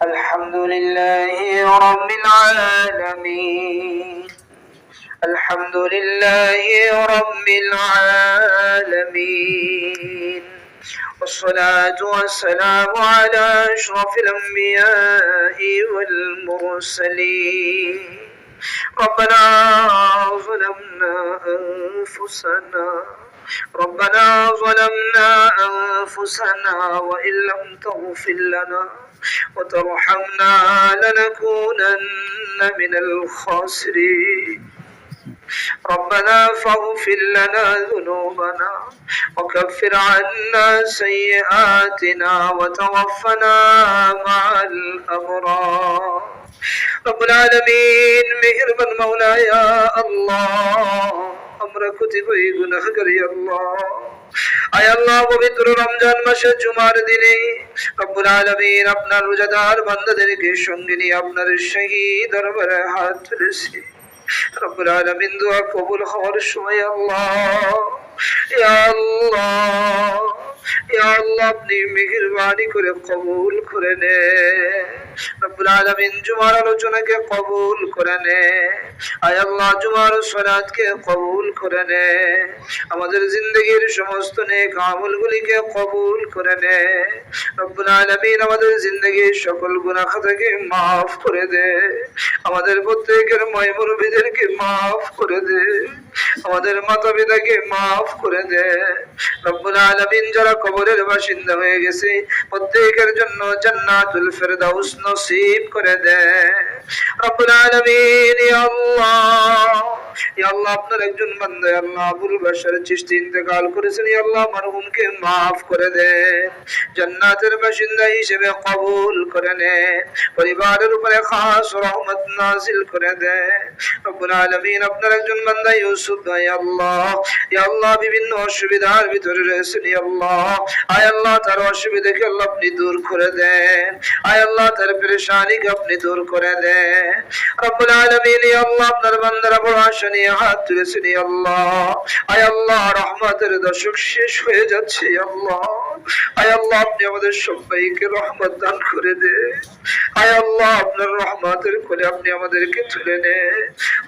الحمد لله رب العالمين. الحمد لله رب العالمين، والصلاة والسلام على أشرف الأنبياء والمرسلين. ربنا ظلمنا أنفسنا وإن لم تغفر لنا وترحمنا لنكونن من الخاسرين. ربنا فاغفر لنا ذنوبنا وكفر عنا سيئاتنا وتوفنا مع الأبرار. رب العالمين মেহেরবান মাওলা ইয়া আল্লাহ, আমরা ক্ষতিকর গুনাহগার ইয়া আল্লাহ। আয় আল্লাহ, পবিত্র রমজান মাসের জুমার দিনে রব্বুল আলামিন আপনার রোজাদার বান্দাদেরকে সঙ্গে নিয়ে আপনার শাহী দরবারে হাত তুলেছি। রব্বুল আলামিন দোয়া কবুল হওয়ার সময় আল্লাহ, ইয়া আল্লাহ, ইয়া আল্লাহ, আপনি মেহেরবানি করে কবুল করে নেন। রব্বুল আলামিন জুমার আলোচনাকে কবুল করে নেন। আয় আল্লাহ, জুমার সালাতকে কবুল করে নেন। আমাদের জিন্দেগীর সমস্ত নেক আমলগুলিকে কবুল করে নেন। রব্বুল আলামিন আমাদের জিন্দেগীর সকল গুনাহ খাতাকে মাফ করে দে। আমাদের প্রত্যেকের ময় মুরব্বিদেরকে মাফ করে দে। আমাদের মাতা পিতাকে মাফ করে দে। রব্বুল আলামিন যারা কবরের বাসিন্দা হয়ে গেছে প্রত্যেকের জন্য জান্নাতুল ফেরদাউস নসিব করে দে। রব্বুল আলামিন ইয়া আল্লাহ, ইয়া আল্লাহ, আপনার একজন বান্দা আল্লাহ আবুল বাশার চিশতি ইন্তেকাল করেছেন। ইয়া আল্লাহ, মরহুমকে মাফ করে দে, জান্নাতের বাসিন্দা হিসেবে কবুল করে নে, পরিবারের উপরে খাস রহমত নাজিল করে দে। রব্বুল আলামিন আপনার একজন বান্দা ইউসুফ ভাই আল্লাহ, ইয়া আল্লাহ, বিভিন্ন অসুবিধার ভিতরে রয়েছেন। ইয়া আল্লাহ, আয় আল্লাহ, তার অসুবিধাকে আল্লাহ আপনি দূর করে দেন। আয় আল্লাহ, তার পেরেশানিকে আপনি দূর করে দেন। রব্বুল আলামিন ইয়া আল্লাহ, আপনার বান্দারা বড় আশা নিয়ে হাত তুলেছেন। ইয়া আল্লাহ, আয় আল্লাহ, রহমতের দশক শেষ হয়ে যাচ্ছে। ইয়া আল্লাহ, আয় আল্লাহ, আপনি আমাদের সবাইকে রহমত দান করে দেন। আয় আল্লাহ, আপনার রহমতের কোলে আপনি আমাদেরকে তুলে নেন।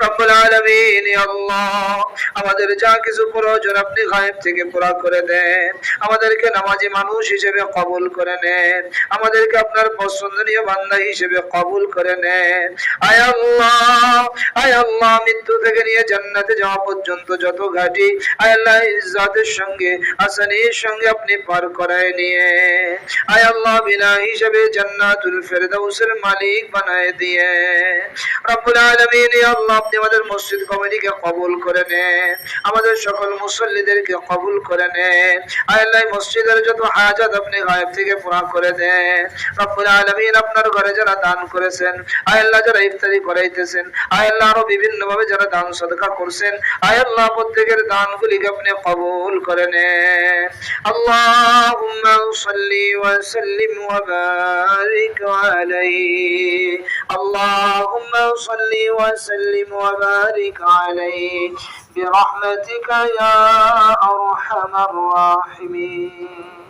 রব্বুল আলামিন ইয়া আল্লাহ, আমাদের যা কিছু প্রয়োজন আপনি গায়েব থেকে পুরা করে দেন। আমাদেরকে নামাজি মানুষ হিসেবে কবুল করে নেন। আমাদেরকে আপনার পছন্দনীয় বান্দা হিসেবে কবুল করে নেন। আয় আল্লাহ, আয় আল্লাহ, মৃত্যু থেকে নিয়ে জান্নাতে যাওয়া পর্যন্ত যত ঘাটি আয় আল্লাহ ইজ্জতের সঙ্গে আসানির সঙ্গে আপনি পার করায় নিয়ে আয় আল্লাহ বিনা হিসেবে জান্নাতুল ফেরদাউসের মালিক বানায় দিয়ে। রব্বুল আলামিন ইয়া আল্লাহ, আপনি আমাদের মসজিদ কমিটিকে কবুল করে নেন। আমাদের সকল মুসল্লিদেরকে কবুল করে নেন। আয় আল্লাহ, মসজিদের যত হাজাত আপনি গায়েব থেকে পুরা করে দেন। রব্বুল আলামিন আপনার ঘরে যারা দান করেছেন, আয় আল্লাহ, যারা ইফতারি করাইতেছেন, আয় আল্লাহ, আরো বিভিন্ন ভাবে যারা দান সদকা করছেন, আয় আল্লাহ, প্রত্যেকের দানগুলিকে আপনি কবুল করে নেন। আল্লাহুম্মা সাল্লি ওয়া সাল্লিম ওয়া বারিক আলাইহি। আল্লাহুম্মা সাল্লি ওয়া সাল্লিম ওয়া বারিক আলাইহি برحمتك يا أرحم الراحمين.